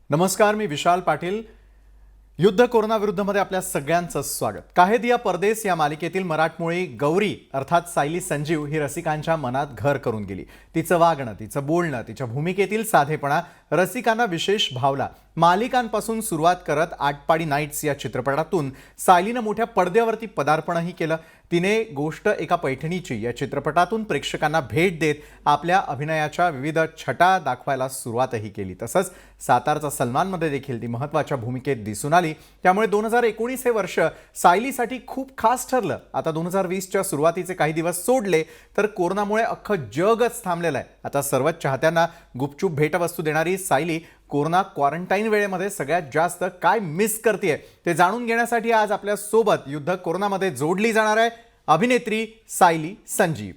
नमस्कार, मी विशाल पाटील. युद्ध कोरोना विरुद्धमध्ये आपल्या सगळ्यांचं स्वागत. काहे दिया परदेस या मालिकेतील मराठमोळी गौरी अर्थात सायली संजीव ही रसिकांच्या मनात घर करून गेली. तिचं वागणं, तिचं बोलणं, तिच्या भूमिकेतील साधेपणा रसिकांना विशेष भावला. मालिकांपासून सुरुवात करत आटपाडी नाईट्स या चित्रपटातून सायलीनं मोठ्या पडद्यावरती पदार्पणही केलं. तिने गोष्ट एका पैठणीची या चित्रपटातून प्रेक्षकांना भेट देत आपल्या अभिनयाच्या विविध छटा दाखवायला सुरुवातही केली. तसंच सातारचा सलमानमध्ये देखील ती महत्त्वाच्या भूमिकेत दिसून आली. त्यामुळे 2019 हे वर्ष सायलीसाठी खूप खास ठरलं. आता 2020च्या सुरुवातीचे काही दिवस सोडले तर कोरोनामुळे अख्खं जगच थांबलेलं आहे. आता सर्वच चाहत्यांना गुपचूप भेटवस्तू देणारी सायली कोरोना क्वारंटाईन वेळेमध्ये सगळ्यात जास्त काय मिस करते ते जाणून घेण्यासाठी आज आपल्या सोबत युद्ध कोरोनामध्ये जोडली जाणार आहे अभिनेत्री सायली संजीव.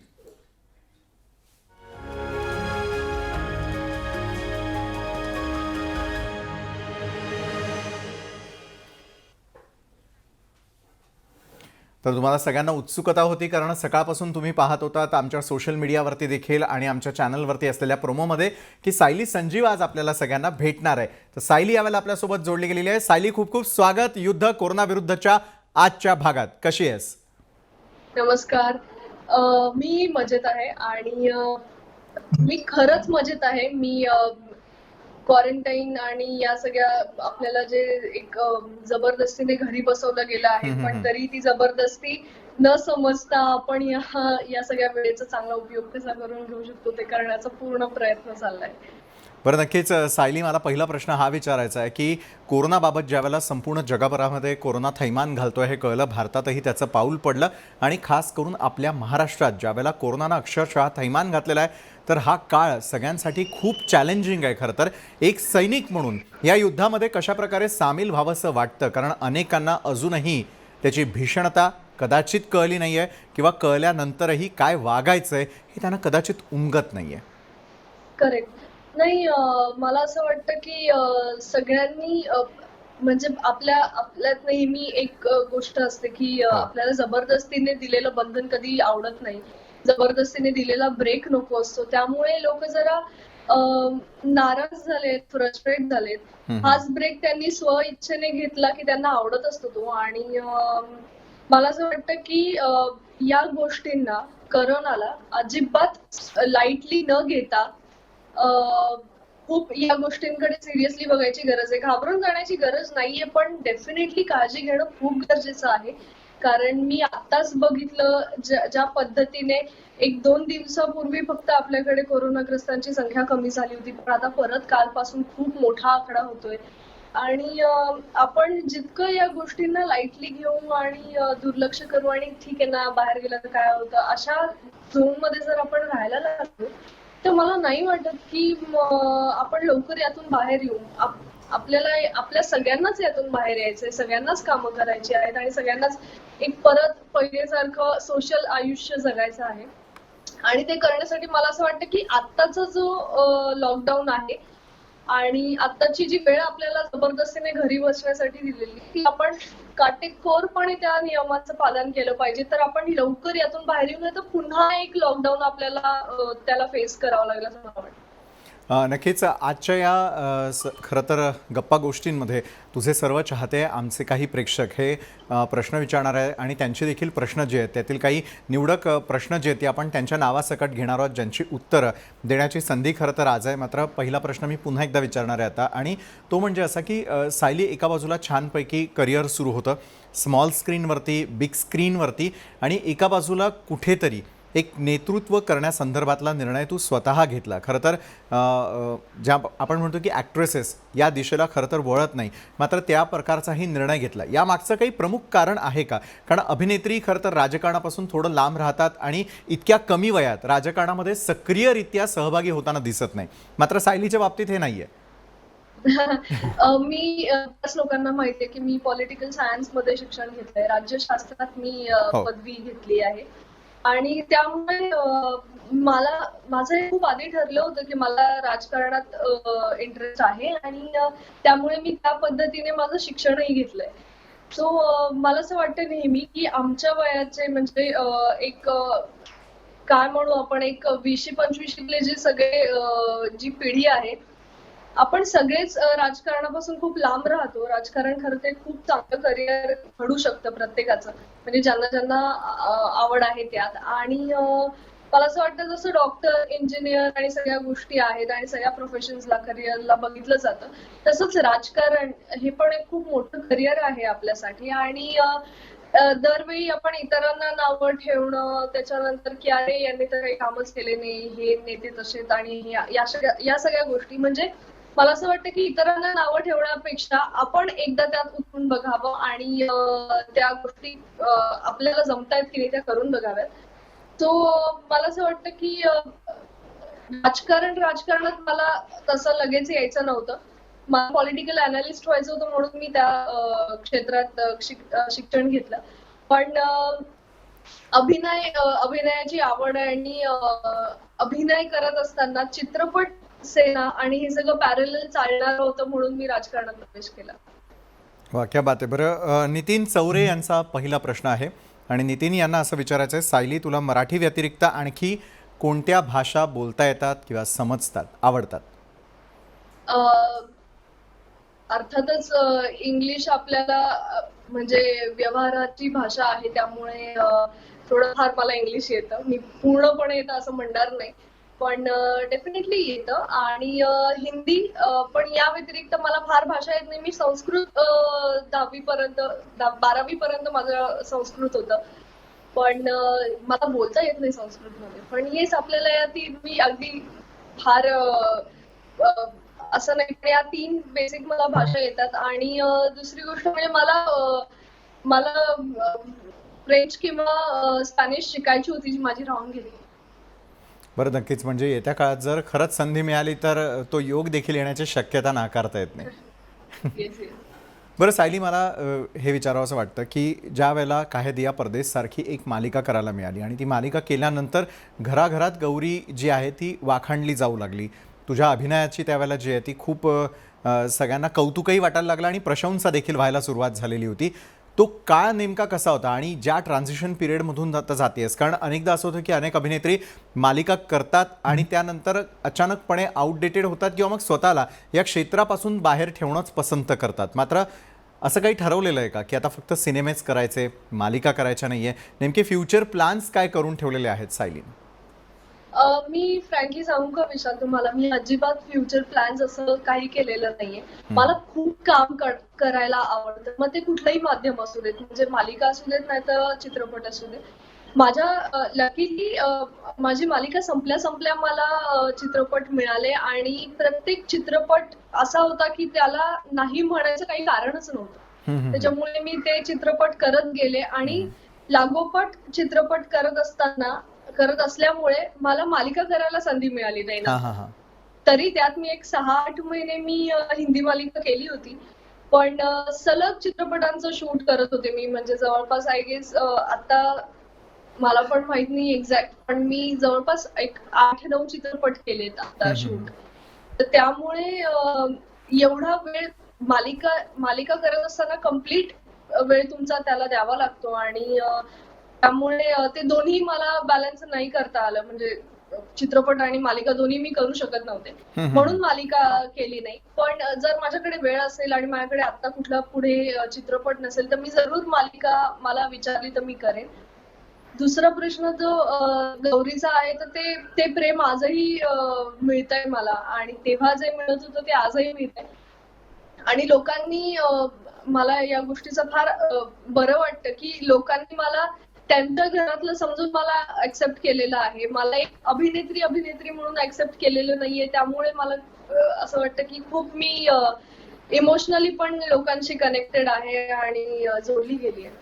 तर तुम्हाला सगळ्यांना उत्सुकता होती, कारण सकाळपासून तुम्ही पाहत होतात आमच्या सोशल मीडियावरती देखील आणि आमच्या चॅनलवरती असलेल्या प्रोमोमध्ये की सायली संजीव आज आपल्याला सगळ्यांना भेटणार आहे. तर सायली यावेळेला आपल्यासोबत जोडली गेलेली आहे. सायली, खूप खूप स्वागत युद्ध कोरोना विरुद्धच्या आजच्या भागात. कशी आहेस? नमस्कार. मी मजेत आहे आणि मी खरंच मजेत आहे. मी क्वारंटाईन आणि या सगळ्या आपल्याला जे एक जबरदस्तीने घरी बसवलं गेलं आहे, पण तरी ती जबरदस्ती न समजता आपण या सगळ्या वेळेचा चांगला उपयोग कसा करून घेऊ शकतो ते करण्याचा पूर्ण प्रयत्न चाललाय. बरं, नक्कीच सायली, मला पहिला प्रश्न हा विचारायचा आहे की कोरोनाबाबत ज्यावेळेला संपूर्ण जगभरामध्ये कोरोना थैमान घालतोय हे कळलं, भारतातही त्याचं पाऊल पडलं आणि खास करून आपल्या महाराष्ट्रात ज्यावेळेला कोरोनानं अक्षरशः थैमान घातलेला आहे, तर हा काळ सगळ्यांसाठी खूप चॅलेंजिंग आहे. खरं तर एक सैनिक म्हणून या युद्धामध्ये कशाप्रकारे सामील व्हावंसं वाटतं, कारण अनेकांना अजूनही त्याची भीषणता कदाचित कळली नाही आहे किंवा कळल्यानंतरही काय वागायचं आहे हे त्यांना कदाचित उमगत नाही आहे. करेक्ट. नाही, मला असं वाटतं की सगळ्यांनी म्हणजे आपल्यात नेहमी एक गोष्ट असते की आपल्याला जबरदस्तीने दिलेलं बंधन कधी आवडत नाही. जबरदस्तीने दिलेला ब्रेक नको असतो. त्यामुळे लोक जरा नाराज झालेत, फ्रस्ट्रेट झालेत. हाच ब्रेक त्यांनी स्व इच्छेने घेतला की त्यांना आवडत असतो तो. आणि मला असं वाटतं की या गोष्टींना, करोनाला अजिबात लाईटली न घेता खूप या गोष्टींकडे सिरियसली बघायची गरज आहे. घाबरून जाण्याची गरज नाहीये, पण डेफिनेटली काळजी घेणं खूप गरजेचं आहे. कारण मी आत्ताच बघितलं ज्या पद्धतीने 1-2 दिवसापूर्वी फक्त आपल्याकडे कोरोनाग्रस्तांची संख्या कमी झाली होती, पण आता परत कालपासून खूप मोठा आकडा होतोय. आणि आपण जितकं या गोष्टींना लाईटली घेऊ आणि दुर्लक्ष करू आणि ठीक आहे ना, बाहेर गेलं तर काय होतं, अशा झोन मध्ये जर आपण राहायला लागलो तर मला नाही वाटत की आपण लवकर यातून बाहेर येऊ. आपल्याला आपल्या सगळ्यांनाच यातून बाहेर यायचंय, सगळ्यांनाच कामं करायची आहेत आणि सगळ्यांनाच एक परत पहिलेसारखं सोशल आयुष्य जगायचं आहे. आणि ते करण्यासाठी मला असं वाटतं की आत्ताचा जो लॉकडाऊन आहे आणि आत्ताची जी वेळ आपल्याला जबरदस्तीने घरी बसण्यासाठी दिलेली, ती आपण काटेकोरपणे त्या नियमांचं पालन केलं पाहिजे. तर आपण लवकर यातून बाहेर येऊ, नाही तर पुन्हा एक लॉकडाऊन आपल्याला त्याला फेस करावं लागेल असं मला वाटतं. नक्कीच आजच्या या खरं तर गप्पा गोष्टींमध्ये तुझे सर्व चाहते, आमचे काही प्रेक्षक हे प्रश्न विचारणार आहे आणि त्यांचे देखील प्रश्न जे आहेत त्यातील काही निवडक प्रश्न जे आहेत ते आपण त्यांच्या नावासकट घेणार आहोत, ज्यांची उत्तरं देण्याची संधी खरं तर आज आहे. मात्र पहिला प्रश्न मी पुन्हा एकदा विचारणार आहे आता, आणि तो म्हणजे असा की सायली, एका बाजूला छानपैकी करिअर सुरू होतं स्मॉल स्क्रीनवरती, बिग स्क्रीनवरती, आणि एका बाजूला कुठेतरी एक नेतृत्व करण्यासंदर्भातला निर्णय तू स्वतः घेतला. खरं तर ज्या आपण म्हणतो की ॲक्ट्रेसेस या दिशेला खरं तर वळत नाही, मात्र त्या प्रकारचाही निर्णय घेतला. यामागचं काही प्रमुख कारण आहे का? कारण अभिनेत्री खरं तर राजकारणापासून थोडं लांब राहतात आणि इतक्या कमी वयात राजकारणामध्ये सक्रियरित्या सहभागी होताना दिसत नाही, मात्र सायलीच्या बाबतीत हे नाही आहे. मी त्याच लोकांना माहिती आहे की मी पॉलिटिकल सायन्स मध्ये शिक्षण घेतलंय. राज्यशास्त्रात मी पदवी घेतली आहे. आणि त्यामुळे माझं हे खूप आधी ठरलं होतं की मला राजकारणात इंटरेस्ट आहे आणि त्यामुळे मी त्या पद्धतीने माझं शिक्षणही घेतलंय. सो मला असं वाटतं नेहमी की आमच्या वयाचे म्हणजे एक काय म्हणू आपण, एक 20-25 जी सगळे जी पिढी आहे आपण सगळेच राजकारणापासून खूप लांब राहतो. राजकारण खरं ते खूप चांगलं करिअर घडू शकतं प्रत्येकाचं. म्हणजे ज्यांना ज्यांना आवड आहे त्यात. आणि मला असं वाटतं जसं डॉक्टर, इंजिनियर आणि सगळ्या गोष्टी आहेत आणि सगळ्या प्रोफेशन्सला करिअरला बघितलं जातं, तसंच राजकारण हे पण एक खूप मोठं करिअर आहे आपल्यासाठी. आणि दरवेळी आपण इतरांना नावं ठेवणं, त्याच्यानंतर की अरे यांनी तर काही कामच केले नाही, हे नेते तसेच आणि या सगळ्या गोष्टी म्हणजे मला असं वाटतं की इतरांना नावं ठेवण्यापेक्षा आपण एकदा त्यात उतरून बघावं आणि त्या गोष्टी आपल्याला जमतायत की नाही त्या करून बघाव्यात. सो मला असं वाटतं की राजकारणात मला तसं लगेच यायचं नव्हतं. मला पॉलिटिकल अनालिस्ट व्हायचं होतं म्हणून मी त्या क्षेत्रात शिक्षण घेतलं. पण अभिनयाची आवड आहे आणि अभिनय करत असताना चित्रपट सेना आणि हे सगळं पॅरलल चालणार होतं म्हणून मी राजकारणात प्रवेश केला. वा, क्या बात आहे. बरं, नितीन चौरे यांचा पहिला प्रश्न आहे आणि नितीन यांना असं विचारायचं आहे, सायली तुला मराठी व्यतिरिक्त आणखी कोणत्या भाषा बोलता येतात किंवा समजतात, आवडतात? अर्थातच इंग्लिश आपल्याला म्हणजे व्यवहाराची भाषा आहे त्यामुळे थोडंफार मला इंग्लिश येतं. मी पूर्णपणे येतं असं म्हणणार नाही, पण डेफिनेटली येतं. आणि हिंदी पण या व्यतिरिक्त मला फार भाषा येत नाही. मी संस्कृत 12वी पर्यंत माझं संस्कृत होतं, पण मला बोलता येत नाही संस्कृतमध्ये. पण येस आपल्याला या तीन मी अगदी फार असं नाही, पण या 3 बेसिक मला भाषा येतात. आणि दुसरी गोष्ट म्हणजे मला फ्रेंच किंवा स्पॅनिश शिकायची होती जी माझी राहून गेली. बरं, नक्कीच. म्हणजे येत्या काळात जर खरंच संधी मिळाली तर तो योग देखील येण्याची शक्यता नाकारता येत नाही. Yes yes. बरं सायली, मला हे विचारावंसं वाटतं की ज्या वेळेला काहे दिया परदेससारखी एक मालिका करायला मिळाली आणि ती मालिका केल्यानंतर घराघरात गौरी जी आहे ती वाखाणली जाऊ लागली. तुझ्या अभिनयाची त्यावेळेला जी आहे ती खूप सगळ्यांना कौतुकही वाटायला लागलं आणि प्रशंसा देखील व्हायला सुरुवात झालेली होती. तो काळ नेमका कसा होता आणि ज्या ट्रान्झिशन पिरियडमधून जातेस, कारण अनेकदा असं होतं की अनेक अभिनेत्री मालिका करतात आणि त्यानंतर अचानकपणे आउटडेटेड होतात किंवा मग स्वतःला या क्षेत्रापासून बाहेर ठेवणंच पसंत करतात. मात्र असं काही ठरवलेलं आहे का की आता फक्त सिनेमेच करायचे, मालिका करायच्या नाहीये? नेमके फ्युचर प्लॅन्स काय करून ठेवलेले आहेत सायलीने? मी फ्रँकली सांगू का विशाल तुम्हाला, मी अजिबात फ्युचर प्लॅन्स असं काही केलेलं नाहीये. मला खूप काम करायला आवडतं, मग ते कुठलंही माध्यम असू देत, म्हणजे मालिका असू देत नाही तर चित्रपट असू देत. माझ्या लकीली माझी मालिका संपल्या मला चित्रपट मिळाले आणि प्रत्येक चित्रपट असा होता की त्याला नाही म्हणायचं काही कारणच नव्हतं. त्याच्यामुळे मी ते चित्रपट करत गेले आणि लागोपाठ चित्रपट करत असल्यामुळे मला मालिका करायला संधी मिळाली नाही ना. तरी त्यात मी एक 6-8 महिने मी हिंदी मालिका केली होती, पण सलग चित्रपटांचं शूट करत होते मी. म्हणजे जवळपास आय गेस आता मला पण माहित नाही एक्झॅक्ट, पण मी जवळपास एक 8-9 चित्रपट केलेत आता शूट. तर त्यामुळे एवढा वेळ मालिका करत असताना कम्प्लीट वेळ तुमचा त्याला द्यावा लागतो आणि त्यामुळे ते दोन्ही मला बॅलन्स नाही करता आलं. म्हणजे चित्रपट आणि मालिका दोन्ही मी करू शकत नव्हते, म्हणून मालिका केली नाही. पण जर माझ्याकडे वेळ असेल आणि माझ्याकडे आता कुठला पुढे चित्रपट नसेल तर मी जरूर मालिका मला विचारली तर मी करेन. दुसरा प्रश्न जो गौरीचा आहे तर ते प्रेम आजही मिळतंय मला आणि तेव्हा जे मिळत होतं ते आजही मिळतंय. आणि लोकांनी मला या गोष्टीचं फार बरं वाटतं की लोकांनी मला त्यांच्या घरातलं समजून मला ऍक्सेप्ट केलेलं आहे. मला एक अभिनेत्री म्हणून ऍक्सेप्ट केलेलं नाहीये. त्यामुळे मला असं वाटतं की खूप मी इमोशनली पण लोकांशी कनेक्टेड आहे आणि जोडली गेली आहे.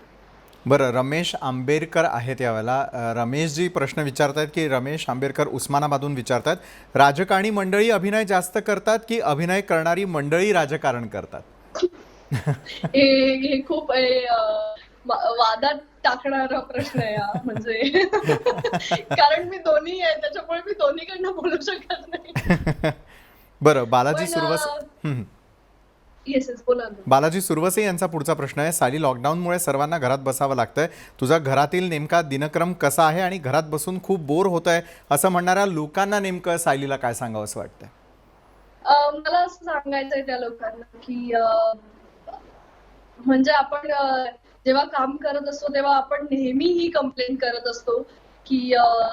बरं, रमेश आंबेडकर आहेत यावेळेला. रमेशजी प्रश्न विचारतात की रमेश आंबेडकर उस्मानाबादहून विचारतात, राजकारणी मंडळी अभिनय जास्त करतात की अभिनय करणारी मंडळी राजकारण करतात? हे खूप वादात टाकणारा प्रश्न आहे हा. म्हणजे कारण मी दोन्ही आहे त्याच्यामुळे मी दोन्हीकडनं बोलू शकत नाही. बरं, बालाजी सुरवसे. येस येस बोला ना. बालाजी सुरवसे यांचा पुढचा प्रश्न आहे, साली लॉकडाऊनमुळे सर्वांना घरात बसावं लागतंय. तुझा घरातील नेमका दिनक्रम कसा आहे आणि घरात बसून खूप बोर होत आहे असं म्हणणाऱ्या लोकांना नेमकं सायलीला काय सांगावं असं वाटतंय? मला असं सांगायचंय त्या लोकांना की म्हणजे आपण जेव्हा काम करत असतो तेव्हा आपण नेहमी ही कंप्लेंट करत असतो की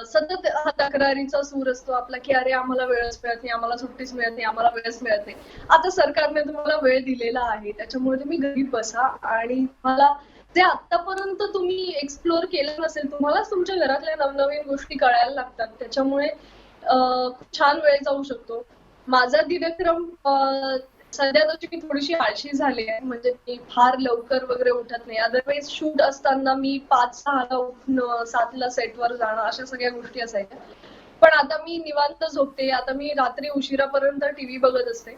सतत हा तक्रारीचा सूर असतो आपला की अरे आम्हाला वेळच मिळत नाही, आम्हाला सुट्टीच मिळत नाही, आम्हाला वेळच मिळत नाही. आता सरकारने तुम्हाला वेळ दिलेला आहे, त्याच्यामुळे तुम्ही घरी बसा आणि तुम्हाला जे आतापर्यंत तुम्ही एक्सप्लोर केलं नसेल, तुम्हालाच तुमच्या घरातल्या नवनवीन गोष्टी कळायला लागतात. त्याच्यामुळे खूप छान वेळ जाऊ शकतो. माझा दिनक्रम सध्या तशी मी थोडीशी आळशी झाली आहे. म्हणजे मी फार लवकर वगैरे उठत नाही. अदरवाईज शूट असताना मी 5-6 ला उठणं, 7 ला सेटवर जाणं अशा सगळ्या गोष्टी असायच्या. पण आता मी निवांत झोपते. आता मी रात्री उशिरापर्यंत टीव्ही बघत असते.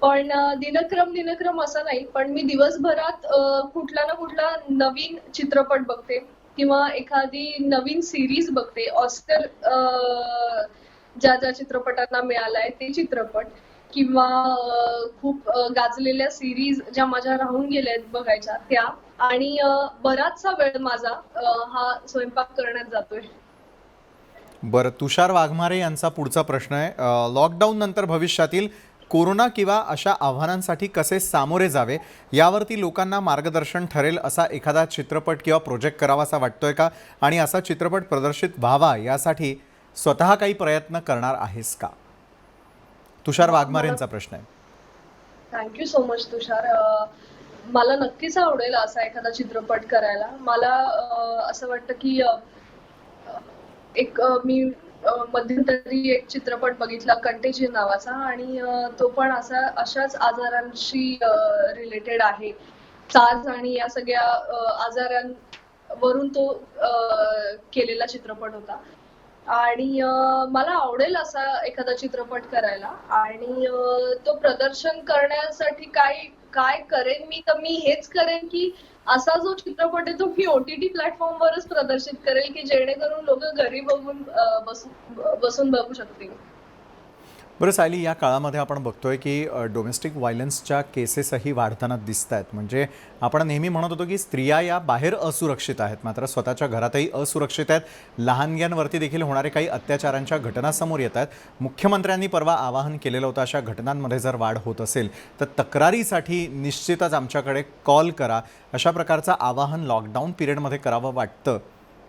पण दिनक्रम असा नाही. पण मी दिवसभरात कुठला ना कुठला नवीन चित्रपट बघते किंवा एखादी नवीन सीरीज बघते. ऑस्कर ज्या चित्रपटांना मिळालाय ते चित्रपट किंवा खूप गाजलेल्या सीरीज ज्या माझ्या राहून गेल्या आहेत बघायच्या त्या आणि बराचसा वेळ माझा हा स्वयंपाक करण्यात जातोय. बरं, तुषार वाघमारे यांचा पुढचा प्रश्न आहे. लॉकडाऊन नंतर भविष्यातील कोरोना किंवा अशा आव्हानांसाठी कसे सामोरे जावे यावरती लोकांना मार्गदर्शन ठरेल असा एखादा चित्रपट किंवा प्रोजेक्ट करावासा वाटतोय का? आणि असा चित्रपट प्रदर्शित व्हावा यासाठी स्वतः काही प्रयत्न करणार आहेस का? तुषार वाघमारेंचा प्रश्न आहे. थँक्यू सो मच तुषार. मला नक्कीच आवडेल असा एखादा चित्रपट करायला. मला असं वाटतं की मी मध्यंतरी एक चित्रपट बघितला कंटेजियन नावाचा आणि तो पण अशाच आजारांशी रिलेटेड आहे. साज आणि या सगळ्या आजारांवरून तो केलेला चित्रपट होता. आणि मला आवडेल असा एखादा चित्रपट करायला आणि तो प्रदर्शन करण्यासाठी काय काय करेन मी, तर मी हेच करेन की असा जो चित्रपट आहे तो मी OTT प्लॅटफॉर्मवरच प्रदर्शित करेल की जेणेकरून लोक घरी बघून बसून बघू शकतील. बरं सायली, या काळामध्ये आपण बघतोय की डोमेस्टिक व्हायलन्सच्या केसेसही वाढताना दिसत आहेत. म्हणजे आपण नेहमी म्हणत होतो की स्त्रिया या बाहेर असुरक्षित आहेत, मात्र स्वतःच्या घरातही असुरक्षित आहेत. लहानग्यांवरती देखील होणारे काही अत्याचारांच्या घटना समोर येत आहेत. मुख्यमंत्र्यांनी परवा आवाहन केलेलं होतं अशा घटनांमध्ये जर वाढ होत असेल तर तक्रारीसाठी निश्चितच आमच्याकडे कॉल करा, अशा प्रकारचं आवाहन लॉकडाऊन पिरियडमध्ये करावं वाटतं.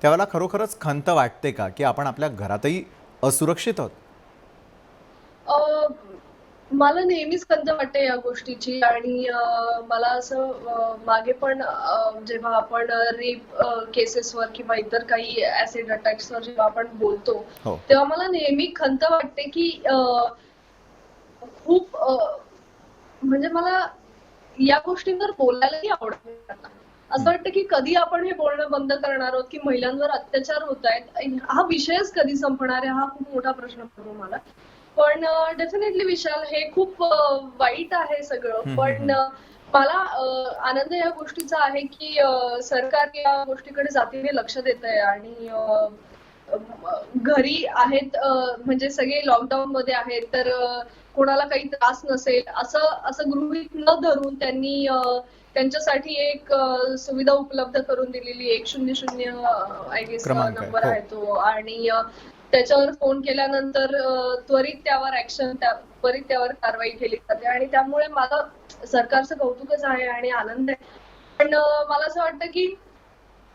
त्यावेळेला खरोखरच खंत वाटते का की आपण आपल्या घरातही असुरक्षित आहोत? मला नेहमीच खंत वाटते या गोष्टीची आणि मला असं मागे पण जेव्हा आपण रेप केसेसवर किंवा इतर काही ऍसिड अटॅक्सवर जेव्हा आपण बोलतो हो. तेव्हा मला नेहमी खंत वाटते की खूप म्हणजे मला या गोष्टींवर बोलायलाही आवडत नाही. असं वाटतं की कधी आपण हे बोलणं बंद करणार आहोत की महिलांवर अत्याचार होत आहेत, हा विषयच कधी संपणार आहे, हा खूप मोठा प्रश्न पडतो मला. पण डेफिनेटली विशाल, हे खूप वाईट आहे सगळं. पण मला आनंद या गोष्टीचा आहे की सरकार या गोष्टीकडे जातीने लक्ष देत आहे आणि घरी आहेत, म्हणजे सगळे लॉकडाऊन मध्ये आहेत, तर कोणाला काही त्रास नसेल असं असं गृहीत न धरून त्यांनी त्यांच्यासाठी एक सुविधा उपलब्ध करून दिलेली 100 आय गेस क्रमांक आहे. नंबर हो. आहे तो आणि त्याच्यावर फोन केल्यानंतर त्वरित त्यावर कारवाई केली जाते आणि त्यामुळे मला सरकारचं कौतुकच आहे आणि आनंद आहे. पण मला असं वाटतं की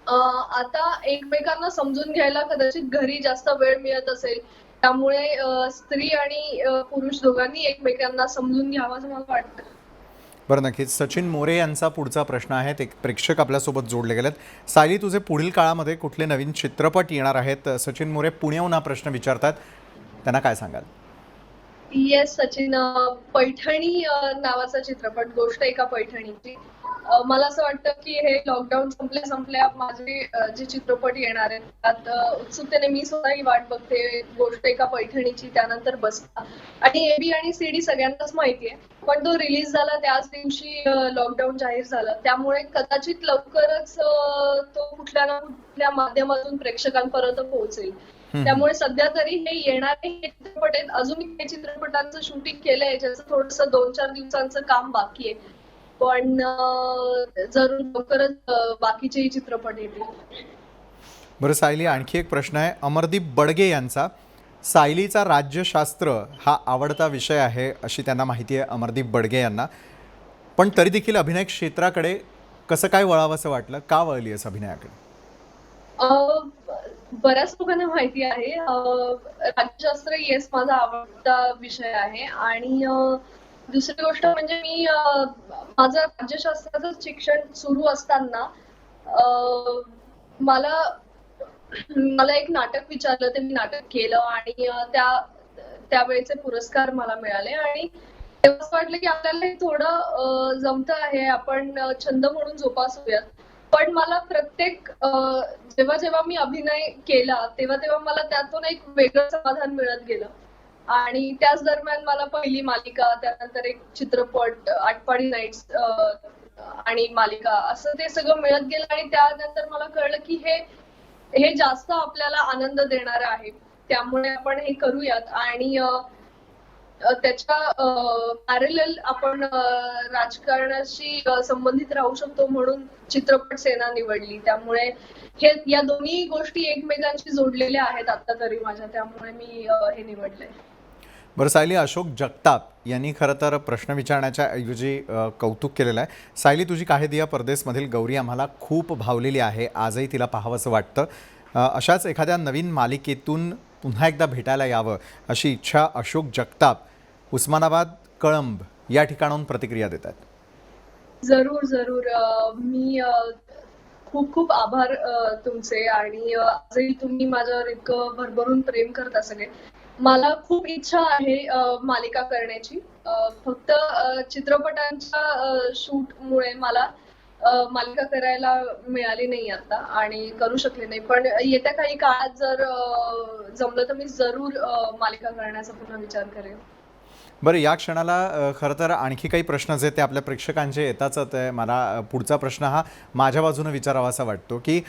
आता एकमेकांना समजून घ्यायला कदाचित घरी जास्त वेळ मिळत असेल, त्यामुळे स्त्री आणि पुरुष दोघांनी एकमेकांना समजून घ्यावं असं मला वाटतं. बरं, नक्कीच. सचिन मोरे यांचा पुढचा प्रश्न आहे. एक प्रेक्षक आपल्यासोबत जोडले गेलेत. सायली, तुझे पुढील काळामध्ये कुठले नवीन चित्रपट येणार आहेत? सचिन मोरे पुण्याहून हा प्रश्न विचारतात, त्यांना काय सांगाल? येस सचिन, पैठणी नावाचा चित्रपट, गोष्ट एका पैठणीची. मला असं वाटतं की हे लॉकडाऊन संपल्या माझे जे चित्रपट येणार आहेत त्यात उत्सुकतेने मी स्वतःही वाट बघते. गोष्ट एका पैठणीची, त्यानंतर बसता आणि AB आणि CD सगळ्यांनाच माहिती आहे. पण तो रिलीज झाला त्याच दिवशी लॉकडाऊन जाहीर झालं, त्यामुळे कदाचित लवकरच तो कुठल्या ना कुठल्या माध्यमातून प्रेक्षकांपर्यंत पोहोचेल. त्यामुळे सध्या तरी हे येणारे हे चित्रपट आहेत. अजून काही चित्रपटांचं शूटिंग केलंय ज्याचं थोडस 2-4 दिवसांचं काम बाकी आहे. पण जरूर लवकरच बाकीचेही चित्रपट येतील. बरं सायली, आणखी एक प्रश्न आहे अमरदीप बडगे यांचा. सायलीचा राज्यशास्त्र हा आवडता विषय आहे अशी त्यांना माहिती आहे अमरदीप बडगे यांना. पण तरी देखील अभिनय क्षेत्राकडे कसं काय वळावंसं वाटलं? का वळली आहेस अभिनयाकडे? अ, बऱ्याच लोकांना माहिती आहे. राज्यशास्त्र येस माझा आवडता विषय आहे आणि दुसरी गोष्ट म्हणजे माझं राज्यशास्त्राचं शिक्षण सुरू असताना अ, मला मला एक नाटक विचारलं, ते मी नाटक केलं आणि त्यावेळेचे पुरस्कार मला मिळाले आणि तेव्हा असं वाटलं की आपल्याला हे थोडं जमतं आहे, आपण छंद म्हणून जोपासूयात. पण मला जेव्हा जेव्हा मी अभिनय केला, तेव्हा तेव्हा मला त्यातून एक वेगळं समाधान मिळत गेलं. आणि त्याच दरम्यान मला पहिली मालिका, त्यानंतर एक चित्रपट, आटपाडी नाईट्स आणि मालिका असं ते सगळं मिळत गेलं आणि त्यानंतर मला कळलं की हे हे जास्त आपल्याला आनंद देणारं आहे. त्यामुळे आपण हे करूयात आणि त्याच्या पॅरलल आपण राजकारणाशी संबंधित राहू शकतो म्हणून चित्रपट सेना निवडली. त्यामुळे या दोन्ही गोष्टी एकमेकांशी जोडलेल्या आहेत आता तरी माझ्या, त्यामुळे मी हे निवडलंय. बरं सायली, अशोक जगताप यांनी खरं तर प्रश्न विचारण्याच्या ऐवजी कौतुक केलेलं आहे. सायली, तुझी काहे दिया परदेसमधील गौरी आम्हाला खूप भावलेली आहे. आजही तिला पाहावंसं वाटतं. अशाच एखाद्या नवीन मालिकेतून पुन्हा एकदा भेटायला यावं अशी इच्छा अशोक जगताप उस्मानाबाद कळंब या ठिकाणाहून प्रतिक्रिया देतात. जरूर जरूर. मी खूप खूप आभार तुमचे आणि आजही तुम्ही माझ्यावर इतकं भरभरून प्रेम करता सगळे. मला खूप इच्छा आहे मालिका करण्याची. फक्त चित्रपटांच्या शूटमुळे मला मालिका करायला मिळाली नाही आता आणि करू शकले नाही. पण येत्या काही काळात जर जमलं तर मी जरूर मालिका करण्याचा पुन्हा विचार करेन. बरं, या क्षणाला खरं तर आणखी काही प्रश्न जे ते आपल्या प्रेक्षकांचे येताच आहे. मला पुढचा प्रश्न हा माझ्या बाजूने विचारावासा वाटतो की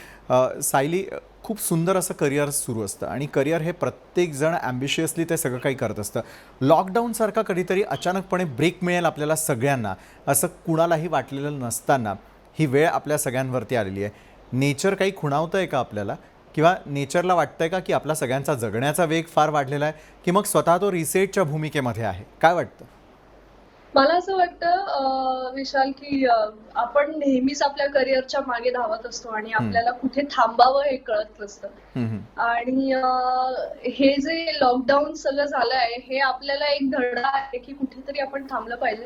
सायली, खूप सुंदर असं करिअर सुरू असतं आणि करिअर हे प्रत्येकजण ॲम्बिशियसली ते सगळं काही करत असतं. लॉकडाऊनसारखा कधीतरी अचानकपणे ब्रेक मिळेल आपल्याला सगळ्यांना असं कुणालाही वाटलेलं नसताना ही वेळ आपल्या सगळ्यांवरती आलेली आहे. नेचर काही खुणावतं आहे का आपल्याला? किंवा नेचरला वाटतंय का की आपला सगळ्यांचा जगण्याचा वेग फार वाढलेला आहे, की मग स्वतः तो रिसेटच्या भूमिकेमध्ये आहे? काय वाटतं? मला असं वाटतं विशाल की आपण नेहमीच आपल्या करिअरच्या मागे धावत असतो आणि आपल्याला कुठे थांबावं हे कळत नसतं. आणि हे जे लॉकडाऊन सगळं झालंय हे आपल्याला एक धडा आहे की कुठेतरी आपण थांबलं पाहिजे.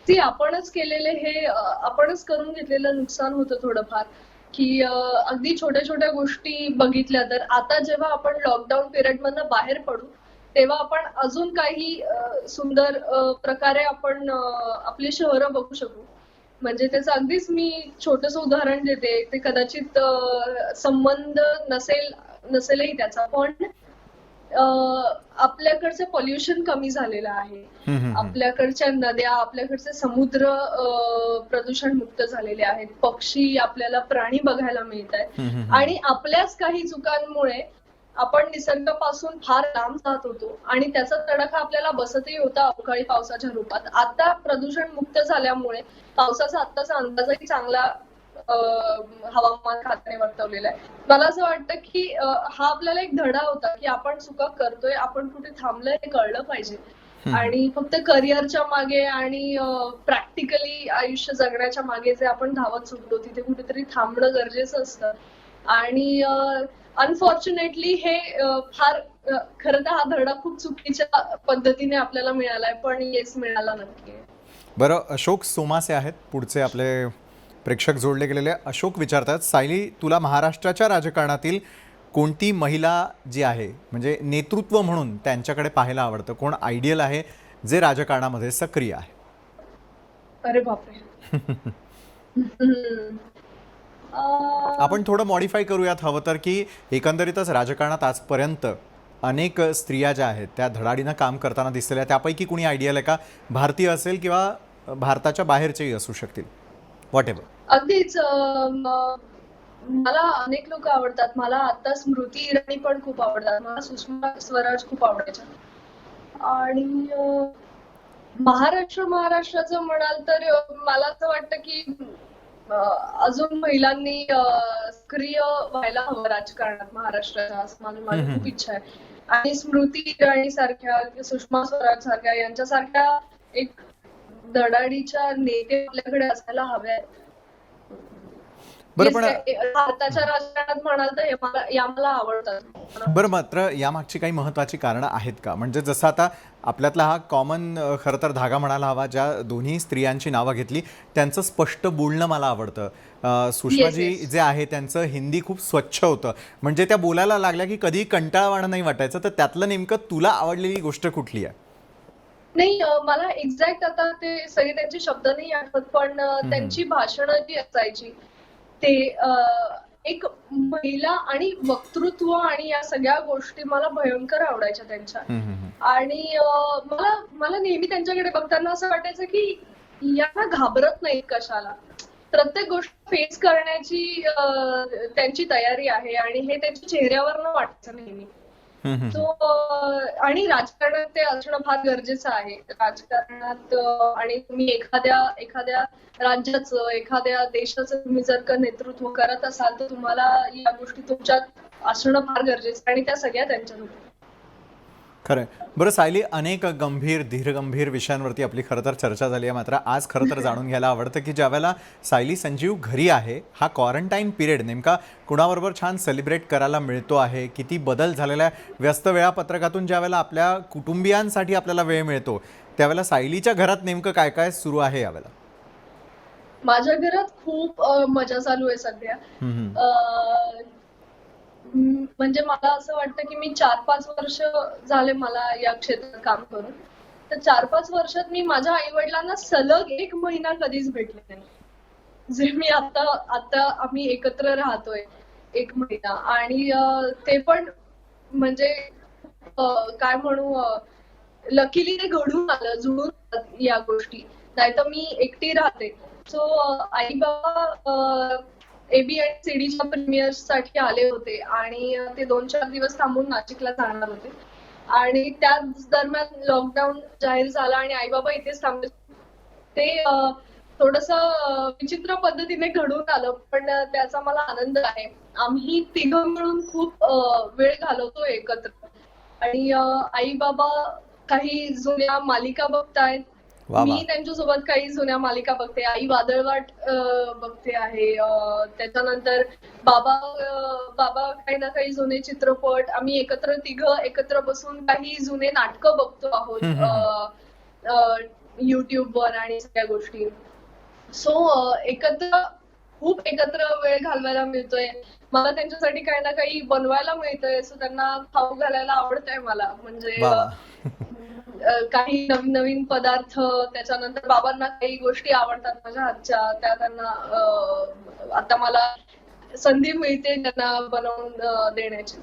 ते आपणच केलेले हे आपणच करून घेतलेलं नुकसान होतं थोडंफार. की अगदी छोट्या छोट्या गोष्टी बघितल्या तर आता जेव्हा आपण लॉकडाऊन पिरियड मधनं बाहेर पडू तेव्हा आपण अजून काही सुंदर प्रकारे आपण आपली शहरं बघू शकू. म्हणजे त्याचं अगदीच मी छोटंसं उदाहरण देते. ते कदाचित संबंध नसेलही त्याचा, पण आपल्याकडचं पॉल्युशन कमी झालेलं आहे. आपल्याकडच्या नद्या, आपल्याकडचे समुद्र प्रदूषण मुक्त झालेले आहेत. पक्षी, आपल्याला प्राणी बघायला मिळत आहेत आणि आपल्याच काही चुकांमुळे आपण निसर्गापासून फार लांब जात होतो आणि त्याचा तडाखा आपल्याला बसतही होता अवकाळी पावसाच्या रूपात. आता प्रदूषण मुक्त झाल्यामुळे पावसाचा आत्ताचा अंदाजही चांगला हवामान खात्याने वर्तवलेला आहे. मला असं वाटतं की हा आपल्याला एक धडा होता की आपण चुका करतोय, आपण कुठे थांबलोय हे कळलं पाहिजे. आणि फक्त करिअरच्या मागे आणि प्रॅक्टिकली आयुष्य जगण्याच्या मागे जे आपण धावत सुटलो तिथे कुठेतरी थांबणं गरजेचं असतं. आणि अनफॉर्च्युनेटली हे फार खरं तर हा धडा खूप चुकीच्या पद्धतीने आपल्याला मिळालाय, पण येस मिळाला नक्की. बरं, अशोक सोमासे आहेत पुढचे आपले प्रेक्षक जोडले गेलेले. अशोक विचारतात, सायली, तुला महाराष्ट्राच्या राजकारणातील कोणती महिला जी आहे म्हणजे नेतृत्व म्हणून त्यांच्याकडे पाहायला आवडतं? कोण आयडियल आहे जे राजकारणामध्ये सक्रिय आहे? अरे बापरे. आपण थोडं मॉडिफाय करूयात हवं तर, की एकंदरीतच राजकारणात आजपर्यंत अनेक स्त्रिया ज्या आहेत त्या धडाडीनं काम करताना दिसलेल्या, त्यापैकी कुणी आयडियल आहे का? भारतीय असेल किंवा भारताच्या बाहेरचेही असू शकतील, व्हॉट एव्हर. अगदीच. मला अनेक लोक आवडतात. मला आता स्मृती इराणी पण खूप आवडतात. मला सुषमा स्वराज खूप आवडायच्या. आणि महाराष्ट्राचं म्हणाल तर मला असं वाटतं की अजून महिलांनी सक्रिय व्हायला हवं राजकारणात महाराष्ट्राच्या, असं माझी खूप इच्छा आहे. आणि स्मृती इराणी सारख्या, सुषमा स्वराज सारख्या यांच्यासारख्या एक धडाडीच्या नेते आपल्याकडे असायला हव्यात. बरं पण भारताच्या राजकारणात म्हणाल तर या मला आवडतात. बरं मात्र यामागची काही महत्त्वाची कारणं आहेत का? म्हणजे जसं आता आपल्यातला हा कॉमन खरं तर धागा म्हणायला हवा, ज्या दोन्ही स्त्रियांची नावं घेतली त्यांचं स्पष्ट बोलणं मला आवडतं. सुषमाजी जे आहे त्यांचं हिंदी खूप स्वच्छ होतं, म्हणजे त्या बोलायला लागल्या की कधी कंटाळवाणं नाही वाटायचं. तर त्यातलं नेमकं तुला आवडलेली गोष्ट कुठली आहे? नाही, मला एक्झॅक्ट आता ते सगळे त्यांचे शब्द नाही आठवत, पण त्यांची भाषणं जी असायची ते एक महिला आणि वक्तृत्व आणि या सगळ्या गोष्टी मला भयंकर आवडायच्या त्यांच्या. आणि मला मला नेहमी त्यांच्याकडे बघताना असं वाटायचं की यांना घाबरत नाहीत कशाला. प्रत्येक गोष्ट फेस करण्याची त्यांची तयारी आहे आणि हे त्यांच्या चेहऱ्यावरनं वाटायचं नेहमी. सो आणि राजकारणात ते असणं फार गरजेचं आहे. राजकारणात आणि तुम्ही एखाद्या राज्याचं, एखाद्या देशाचं तुम्ही जर का नेतृत्व करत असाल तर तुम्हाला या गोष्टी तुमच्यात असणं फार गरजेचं आहे आणि त्या सगळ्या त्यांच्यात होत्या. खरं आहे. बरं सायली, अनेक गंभीर धीरगंभीर विषयांवरती आपली खरं तर चर्चा झाली आहे. मात्र आज खरं तर जाणून घ्यायला आवडतं की ज्यावेळेला सायली संजीव घरी आहे, हा क्वारंटाईन पिरियड नेमका कुणाबरोबर छान सेलिब्रेट करायला मिळतो आहे, किती बदल झालेला आहे व्यस्त वेळापत्रकातून ज्यावेळेला आपल्या कुटुंबियांसाठी आपल्याला वेळ मिळतो, त्यावेळेला सायलीच्या घरात नेमकं काय काय सुरू आहे यावेळेला? माझ्या घरात खूप मजा चालू आहे सध्या. म्हणजे मला असं वाटतं की मी 4-5 वर्ष झाले मला या क्षेत्रात काम करून. तर 4-5 वर्षात मी माझ्या आई वडिलांना सलग 1 महिना कधीच भेटले नाही. जे मी आता आम्ही एकत्र राहतोय 1 महिना आणि ते पण म्हणजे काय म्हणू, लकीली ते घडून आलं, जुळून आलं या गोष्टी. नाहीतर मी एकटी राहते. सो आई बाबा एबी आणि सीडीच्या प्रीमियर साठी आले होते आणि ते 2-4 दिवस थांबून नाशिकला जाणार होते आणि त्याच दरम्यान लॉकडाऊन जाहीर झाला आणि आई बाबा इथेच थांबले. ते थोडंसं विचित्र पद्धतीने घडून आलं, पण त्याचा मला आनंद आहे. आम्ही तिघं मिळून खूप वेळ घालवतो एकत्र आणि आई बाबा काही जुन्या मालिका बघतायत. मी त्यांच्यासोबत काही जुन्या मालिका बघते. आई वादळवाट बघते आहे. त्याच्यानंतर बाबा काही ना काही जुने चित्रपट, आम्ही तिघं एकत्र बसून काही जुने नाटकं बघतो आहोत युट्यूबवर आणि सगळ्या गोष्टी. सो खूप एकत्र वेळ घालवायला मिळतोय. मला त्यांच्यासाठी काही ना काही बनवायला मिळतंय. सो त्यांना खाऊ घालायला आवडतंय मला. म्हणजे काही नवीन नवीन पदार्थ, त्याच्यानंतर बाबांना काही गोष्टी आवडतात माझ्या हातच्या, त्या त्यांना आता मला संधी मिळते त्यांना बनवून देण्याची.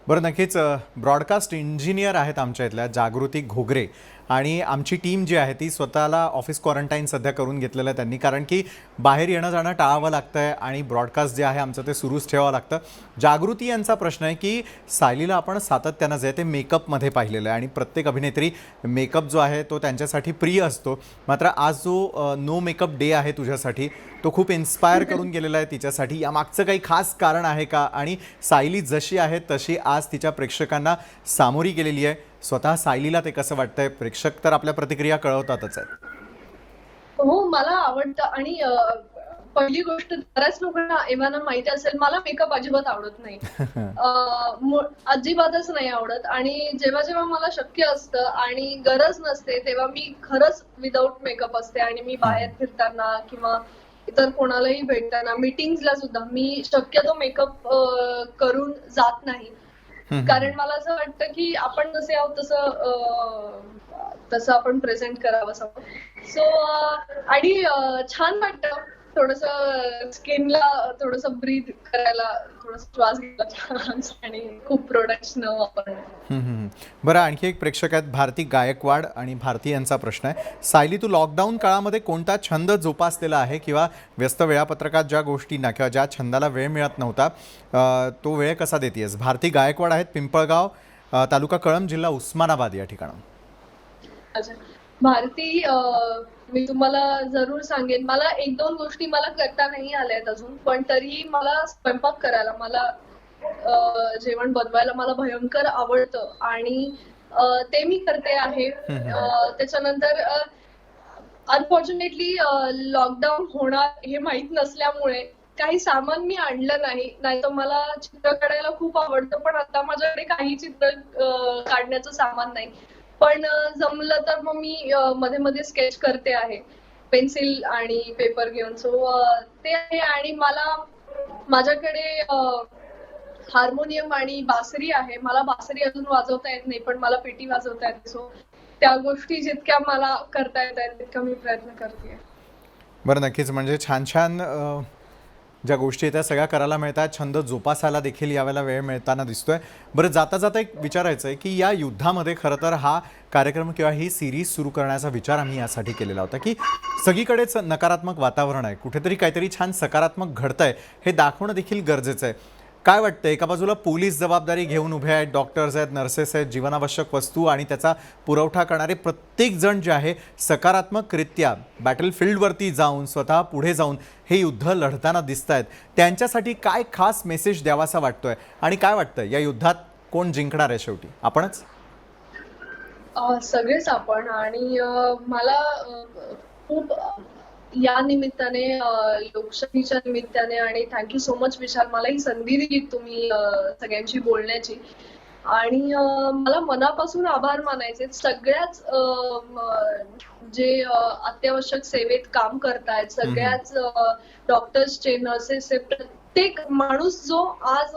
बरं, नक्कीच ब्रॉडकास्ट इंजिनियर आहेत आमच्या इथल्या जागृती घोगरे, आणि आमची टीम जी आहे ती स्वतःला ऑफिस क्वारंटाईन सध्या करून घेतलेलं आहे त्यांनी, कारण की बाहेर येणं जाणं टाळावं लागतं आहे आणि ब्रॉडकास्ट जे आहे आमचं ते सुरूच ठेवावं लागतं. जागृती यांचा प्रश्न आहे की सायलीला आपण सातत्यानं जे आहे ते मेकअपमध्ये पाहिलेलं आहे आणि प्रत्येक अभिनेत्री मेकअप जो आहे तो त्यांच्यासाठी प्रिय असतो. मात्र आज जो नो मेकअप डे आहे तुझ्यासाठी, तो खूप इन्स्पायर करून गेलेला आहे तिच्यासाठी. यामागचं काही खास कारण आहे का? आणि सायली जशी आहे तशी आज तिच्या प्रेक्षकांना सामोरी गेलेली आहे. स्वतः सायलीला ते कसं वाटतंय? प्रेक्षक तर आपल्या प्रतिक्रिया कळवतातच आहेत. हो, मला आवडतं आणि पहिली गोष्ट बऱ्याच लोकांना एव्हाना माहिती असेल, मला मेकअप अजिबात आवडत नाही. अजिबातच नाही आवडत. आणि जेव्हा जेव्हा मला शक्य असतं आणि गरज नसते तेव्हा मी खरंच विदाऊट मेकअप असते आणि मी बाहेर फिरताना किंवा इतर कोणालाही भेटताना, मीटिंग्सला सुद्धा मी शक्यतो मेकअप करून जात नाही. कारण मला असं वाटतं की आपण जसे आहोत तसं आपण प्रेझेंट करावं सगळं. सो आणि छान वाटतं थोडंसं स्किनला थोडंसं ब्रीथ करायला, थोडंसं श्वास घ्यायला छान आणि खूप प्रोडक्ट्स न वापरणं. बरं, आणखी एक प्रेक्षक आहेत भारती गायकवाड, आणि भारती यांचा प्रश्न आहे, सायली तू लॉकडाऊन काळामध्ये कोणता छंद जोपासलेला आहे किंवा व्यस्त वेळापत्रकात ज्या गोष्टींना किंवा ज्या छंदाला वेळ मिळत नव्हता तो वेळ कसा देतेस? भारती गायकवाड आहेत, पिंपळगाव, तालुका कळंब, जिल्हा उस्मानाबाद या ठिकाणाहून. अच्छा, भारती, मी तुम्हाला जरूर सांगेन. मला 1-2 गोष्टी मला करता नाही आल्यात अजून, पण तरीही मला स्वयंपाक करायला, मला जेवण बनवायला मला भयंकर आवडतं आणि ते मी करते आहे. त्याच्यानंतर अनफॉर्च्युनेटली लॉकडाऊन होणार हे माहित नसल्यामुळे काही सामान मी आणलं नाही. नाहीतर मला चित्र काढायला खूप आवडतं, पण आता माझ्याकडे काही चित्र काढण्याचं सामान नाही. पण जमलं तर मग मी मध्ये मध्ये स्केच करते आहे. पेन्सिल आणि पेपर घेऊन. सो ते आहे आणि माझ्याकडे हार्मोनियम आणि बासरी आहे. मला बासरी अजून वाजवता येत नाही, पण मला पेटी वाजवता येते. सो त्या गोष्टी जितक्या मला करता येत आहेत तितका मी प्रयत्न करते. बरं, नक्कीच. म्हणजे छान छान ज्या गोष्टी आहेत त्या सगळ्या करायला मिळतात. छंद जोपासायला देखील यावेळेला वेळ मिळताना दिसतोय. बरं, जाता जाता एक विचारायचं आहे की या युद्धामध्ये खरं तर हा कार्यक्रम किंवा ही सिरीज सुरू करण्याचा विचार आम्ही यासाठी केलेला होता की सगळीकडेच नकारात्मक वातावरण आहे, कुठेतरी काहीतरी छान सकारात्मक घडतंय हे दाखवणं देखील गरजेचं आहे. काय वाटतं, एका बाजूला पोलीस जबाबदारी घेऊन उभे आहेत, डॉक्टर्स आहेत, नर्सेस आहेत, जीवनावश्यक वस्तू आणि त्याचा पुरवठा करणारे प्रत्येक जण जे आहे सकारात्मकरित्या बॅटलफील्डवरती जाऊन स्वतः पुढे जाऊन हे युद्ध लढताना दिसत आहेत. त्यांच्यासाठी काय खास मेसेज द्यावासा वाटतोय आणि काय वाटतं या युद्धात कोण जिंकणार आहे शेवटी? आपणच? सगळेच आपण आणि मला खूप या निमित्ताने लोकशाहीच्या निमित्ताने आणि थँक्यू सो मच विशाल, मला ही संधी दिली तुम्ही सगळ्यांशी बोलण्याची आणि मला मनापासून आभार मानायचे सगळ्याच जे अत्यावश्यक सेवेत काम करतायत, सगळ्याच डॉक्टर्सचे, नर्सेसचे, प्रत्येक माणूस जो आज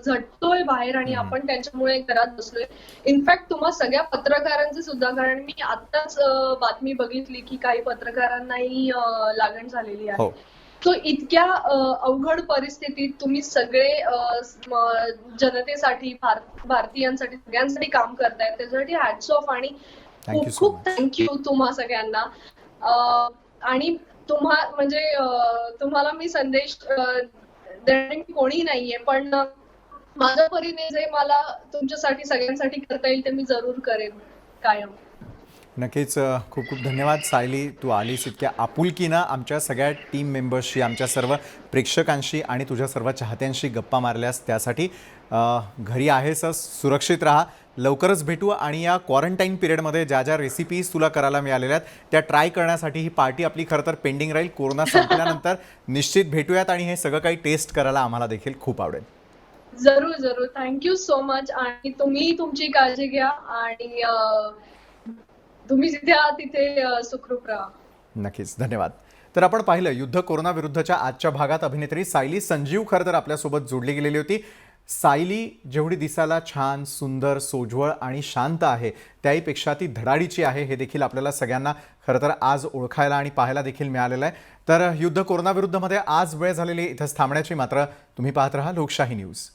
झटतोय बाहेर आणि आपण त्यांच्यामुळे घरात बसलोय. इनफॅक्ट तुम्हा सगळ्या पत्रकारांचे सुद्धा, कारण मी आत्ताच बातमी बघितली की काही पत्रकारांनाही लागण झालेली आहे. हो. तो इतक्या अवघड परिस्थितीत तुम्ही सगळे जनतेसाठी, भारतीयांसाठी, सगळ्यांसाठी काम करतायत. त्याच्यासाठी हॅट्स ऑफ आणि Thank you खूप so खूप much. थँक्यू तुम्हा सगळ्यांना. आणि म्हणजे तुम्हाला मी संदेश देणारी कोणी नाहीये, पण माझ्या परीने जे मला तुमच्यासाठी सगळ्यांसाठी करता येईल ते मी जरूर करेन कायम. नक्कीच. खूप खूप धन्यवाद सायली, तू आलीस इतक्या आपुलकीनं आमच्या सगळ्या टीम मेंबर्सशी, आमच्या सर्व प्रेक्षकांशी आणि तुझ्या सर्व चाहत्यांशी गप्पा मारल्यास त्यासाठी. घरी आहेसच, सुरक्षित राहा. लवकरच भेटू आणि या क्वारंटाईन पिरियडमध्ये ज्या ज्या रेसिपीज तुला करायला मिळालेल्या आहेत त्या ट्राय करण्यासाठी ही पार्टी आपली खरं तर पेंडिंग राहील. कोरोना संपल्यानंतर निश्चित भेटूयात आणि हे सगळं काही टेस्ट करायला आम्हाला देखील खूप आवडेल. जरूर जरूर. थँक्यू सो मच आणि तुम्ही तुमची काळजी घ्या आणि तुम्ही जिथे आहात तिथे सुखरूप राहा. नक्कीच, धन्यवाद. तर आपण पाहिलं युद्ध कोरोना विरुद्धच्या आजच्या भागात अभिनेत्री सायली संजीव खरं तर आपल्यासोबत जोडली गेलेली होती. सायली जेवढी दिसायला छान, सुंदर, सोज्वळ आणि शांत आहे त्याहीपेक्षा ती धडाडीची आहे हे देखील आपल्याला सगळ्यांना खरं तर आज ओळखायला आणि पाहायला देखील मिळालेलं आहे. तर युद्ध कोरोना विरुद्धमध्ये आज वेळ झालेली इथंच थांबण्याची. मात्र तुम्ही पाहत राहा लोकशाही न्यूज.